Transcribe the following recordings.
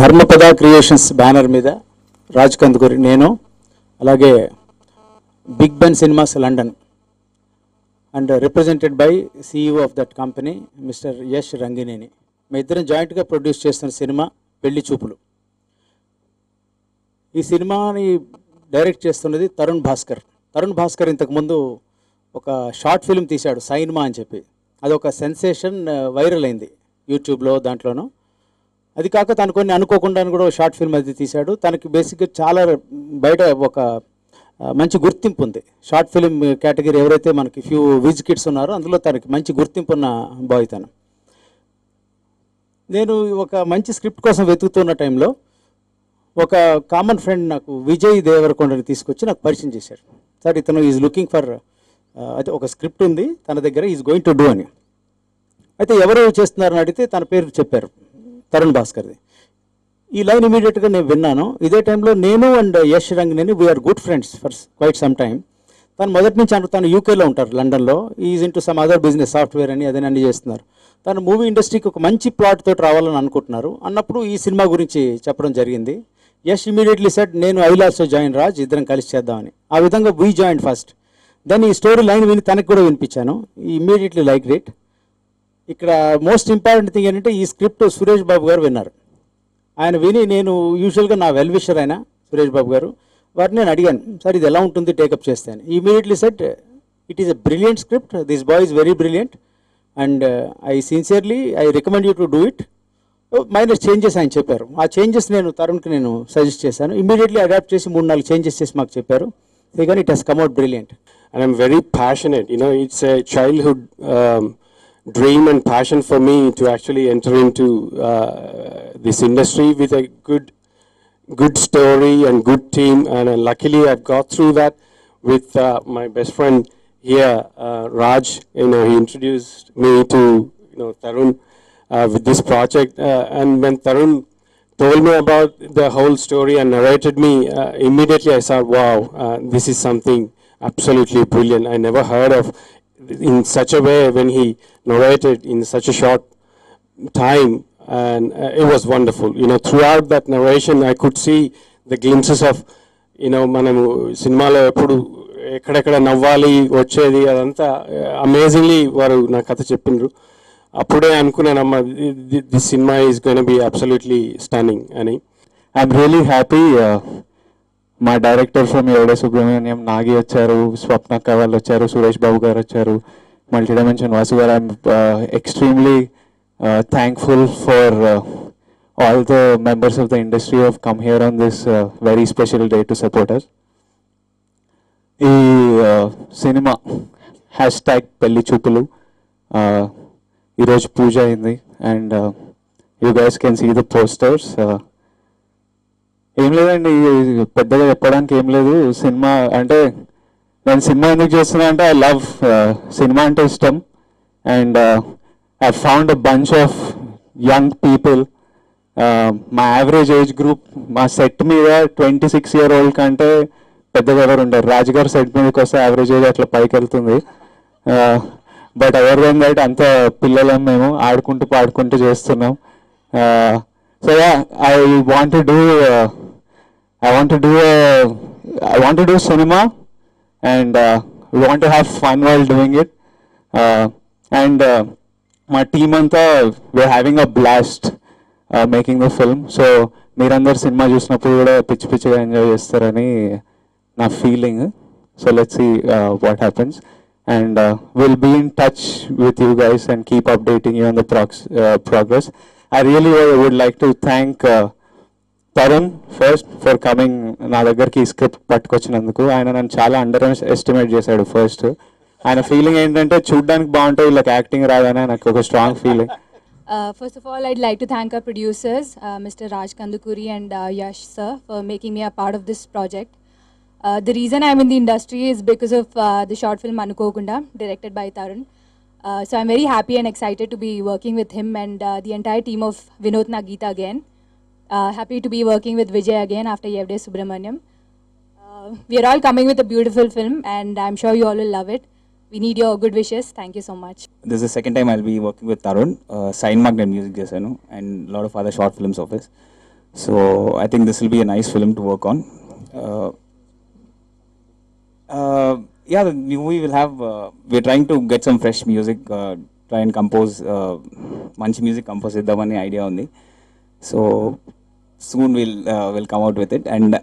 Dharmapada creations banner మీద రాజ్ కందుకూరి నేను, అలాగే big Ben cinemas London and represented by CEO of that company mister Yash Rangineni, మీ ఇద్దరం జాయింట్గా ప్రొడ్యూస్ చేస్తున్న సినిమా పెళ్లి చూపులు. ఈ సినిమాని డైరెక్ట్ చేస్తున్నది తరుణ్ భాస్కర్. తరుణ్ భాస్కర్ ఇంతకుముందు ఒక షార్ట్ ఫిల్మ్ తీశాడు సైన్మా అని చెప్పి, అది ఒక సెన్సేషన్, వైరల్ అయింది యూట్యూబ్లో దాంట్లోనూ. అది కాక తను కొన్ని అనుకోకుండా కూడా షార్ట్ ఫిల్మ్ అది తీశాడు. తనకి బేసిక్గా చాలా బయట ఒక మంచి గుర్తింపు ఉంది. షార్ట్ ఫిల్మ్ కేటగిరీ ఎవరైతే మనకి ఫ్యూ విజ్ కిడ్స్ ఉన్నారో అందులో తనకి మంచి గుర్తింపు ఉన్న బాయ్ తను. నేను ఒక మంచి స్క్రిప్ట్ కోసం వెతుకుతున్న టైంలో ఒక కామన్ ఫ్రెండ్ నాకు విజయ్ దేవరకొండని తీసుకొచ్చి నాకు పరిచయం చేశాడు. సార్ ఇతను ఈజ్ లుకింగ్ ఫర్, అయితే ఒక స్క్రిప్ట్ ఉంది తన దగ్గర, ఈజ్ గోయింగ్ టు డూ అని. అయితే ఎవరు చేస్తున్నారని అడిగితే తన పేరు చెప్పారు, తరుణ్ భాస్కర్ది. ఈ లైన్ ఇమీడియట్గా నేను విన్నాను. ఇదే టైంలో నేను and Yash Rangineni we're good friends for quite some time. తను మొదటి నుంచి తను యూకేలో ఉంటారు, లండన్లో. Is into some other business, software అని అన్ని చేస్తున్నారు. తను మూవీ ఇండస్ట్రీకి ఒక మంచి ప్లాట్ తోటి రావాలని అనుకుంటున్నారు. అన్నప్పుడు ఈ సినిమా గురించి చెప్పడం జరిగింది. యష్ ఇమీడియట్లీ సెడ్ నేను I will also join Raj, ఇద్దరం కలిసి చేద్దామని. ఆ విధంగా వీ జాయిన్ ఫస్ట్. దెన్ ఈ స్టోరీ లైన్ విని తనకు కూడా వినిపించాను. Immediately like it. ఇక్కడ మోస్ట్ ఇంపార్టెంట్ థింగ్ ఏంటంటే ఈ స్క్రిప్ట్ సురేష్ బాబు గారు విన్నారు. ఆయన విని, నేను యూజువల్గా నా వెల్ విషర్ అయినా సురేష్ బాబు గారు, వారిని నేను అడిగాను, సార్ ఇది ఎలా ఉంటుంది టేకప్ చేస్తే అని. Immediately set it is a brilliant script, this boy is very brilliant and I recommend you to do it. Minor changes ఆయన చెప్పారు. ఆ చేంజెస్ నేను తరుణ్కి నేను సజెస్ట్ చేశాను. ఇమీడియట్లీ అడాప్ట్ చేసి 3-4 చేంజెస్ చేసి మాకు చెప్పారు. కానీ it has come out brilliant. And I'm very passionate, it's a childhood dream and passion for me to actually enter into this industry with a good story and good team, and luckily I've got through that with my best friend here, Raj. He introduced me to Tarun with this project, and when Tarun told me about the whole story and narrated me, immediately I saw, wow, this is something absolutely brilliant. I never heard of in such a way when he narrated in such a short time, and it was wonderful. Throughout that narration I could see the glimpses of మనము సినిమాలో ఎప్పుడు ఎక్కడెక్కడ నవ్వాలి వచ్చేది అదంతా amazingly వారు నా కథ చెప్పిండ్రు. అప్పుడే అనుకున్నానమ్మా, this cinema is going be absolutely stunning అని. I'm really happy. మా డైరెక్టర్ ఫ్రమ్ ఎవడే సుబ్రహ్మణ్యం నాగి వచ్చారు, స్వప్న కవాల్ వచ్చారు, సురేష్ బాబు గారు వచ్చారు, మల్టీ డైమెన్షన్ వాసు గారు. I'm extremely thankful for all the members of the industry who have come here on this very special day to support us. ఈ cinema #Pelli Choopulu ఈరోజు పూజ అయింది and you guys can see the posters. ఏం లేదండి, పెద్దగా చెప్పడానికి ఏం లేదు. సినిమా అంటే నేను సినిమా ఎందుకు చేస్తున్నా అంటే ఐ లవ్ సినిమా అంటే ఇష్టం and I found a bunch of young people. మా యావరేజ్ ఏజ్ గ్రూప్ మా సెట్ మీద 26-year-old కంటే పెద్దగా ఎవరు ఉంటారు. రాజుగారు సెట్ మీదకి వస్తే యావరేజ్ ఏజ్ అట్లా పైకి వెళ్తుంది. బట్ ఎవర్ దెన్ దట్ అంత పిల్లలం మేము, ఆడుకుంటూ పాడుకుంటూ చేస్తున్నాం. So I want to do cinema and we want to have fun while doing it. And మా టీమ్ అంతా we're having a blast making the film. So మీరందరు సినిమా చూసినప్పుడు కూడా పిచ్చి పిచ్చిగా ఎంజాయ్ చేస్తారని నా feeling. So let's see what happens and will be in touch with you guys and keep updating you on the progress. I really would like to thank Tarun first for coming నా దగ్గరికి ఈ script పట్టుకొచ్చినందుకు. ఆయన నన్ను చాలా under estimate చేశాడు first. ఆయన feeling ఏంటంటే చూడ్డానికి బాగుంటుంది, వీళ్ళకి యాక్టింగ్ రాదని నాకు ఒక strong feeling. First of all, I'd like to thank our producers, Mr. Raj Kandukuri and Yash sir, for making me a part of this project. The reason I'm in the industry is because of the short film Anukokunda, directed by Tarun. So I'm very happy and excited to be working with him and the entire team of Vinod Nagita again. Happy to be working with Vijay again after Yevde Subramaniam. We are all coming with a beautiful film and I'm sure you all will love it. We need your good wishes. Thank you so much. This is the second time I'll be working with Tarun. Sign Magnet music chesanu and a lot of other short films of his. So I think this will be a nice film to work on. Yeah, the movie will have. We're trying to get some fresh music, try and compose. Manchi music compose iddamani idea undi. So soon we'll come out with it. And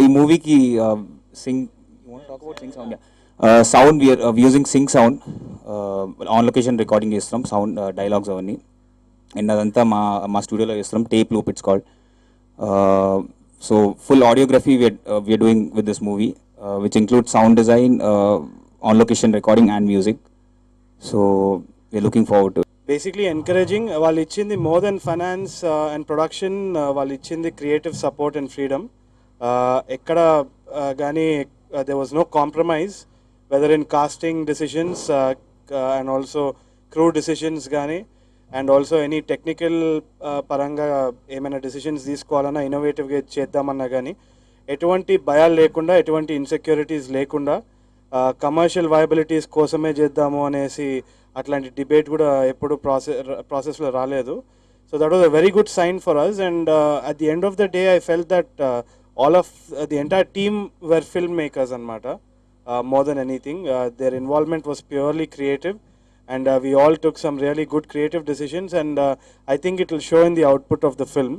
ఈ మూవీకి sync you want talk about sync sound sound we're using sync sound on location recording చేస్తున్నాం sound dialogues అవన్నీ and అదంతా మా స్టూడియోలో చేస్తున్నాం tape loop it's called so full audiography we're doing with this movie which include sound design on location recording and music so we're looking forward to basically encouraging వాళ్ళు ఇచ్చింది more then finance and production వాళ్ళు ఇచ్చింది creative support and freedom ఎక్కడ కానీ there was no compromise whether in casting decisions and also crew decisions కానీ and also any technical పరంగా ఏమైనా decisions తీసుకోవాలన్నా ఇన్నోవేటివ్గా చేద్దామన్నా కానీ ఎటువంటి భయాలు లేకుండా ఎటువంటి ఇన్సెక్యూరిటీస్ లేకుండా కమర్షియల్ వయబిలిటీస్ కోసమే చేద్దాము అనేసి అట్లాంటి డిబేట్ కూడా ఎప్పుడు ప్రాసెస్లో రాలేదు so that was a very good sign for us and at the end of the day I felt that all of the entire team were filmmakers anamata more than anything their involvement was purely creative and we all took some really good creative decisions and I think it will show in the output of the film.